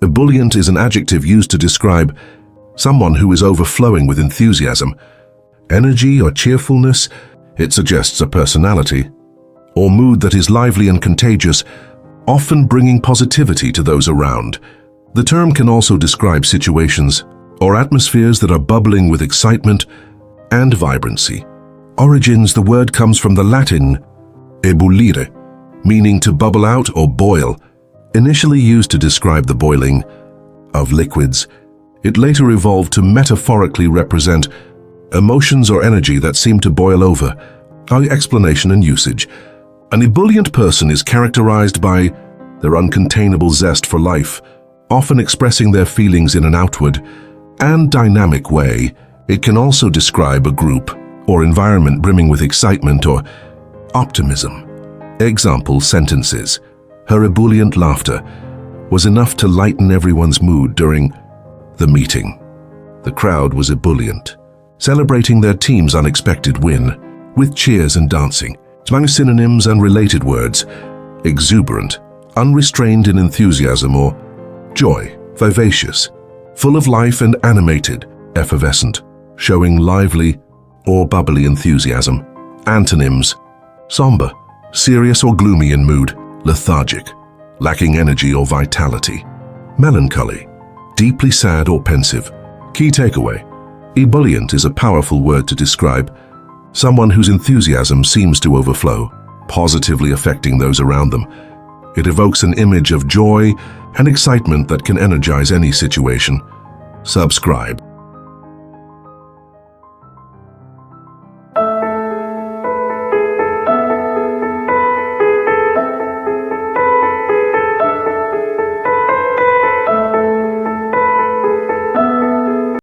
Ebullient is an adjective used to describe someone who is overflowing with enthusiasm, energy, or cheerfulness. It suggests a personality or mood that is lively and contagious, often bringing positivity to those around. The term can also describe situations or atmospheres that are bubbling with excitement and vibrancy. Origins: the word comes from the Latin ebullire, meaning to bubble out or boil. Initially used to describe the boiling of liquids, it later evolved to metaphorically represent emotions or energy that seem to boil over. Our explanation and usage. An ebullient person is characterized by their uncontainable zest for life, often expressing their feelings in an outward and dynamic way. It can also describe a group or environment brimming with excitement or optimism. Example sentences: her ebullient laughter was enough to lighten everyone's mood during the meeting. The crowd was ebullient, celebrating their team's unexpected win with cheers and dancing. Among synonyms and related words: exuberant, unrestrained in enthusiasm or joy; vivacious, full of life and animated; effervescent, showing lively or bubbly enthusiasm. Antonyms: somber, serious or gloomy in mood; lethargic, lacking energy or vitality; melancholy, deeply sad or pensive. Key takeaway: ebullient is a powerful word to describe someone whose enthusiasm seems to overflow, positively affecting those around them. It evokes an image of joy and excitement that can energize any situation. Subscribe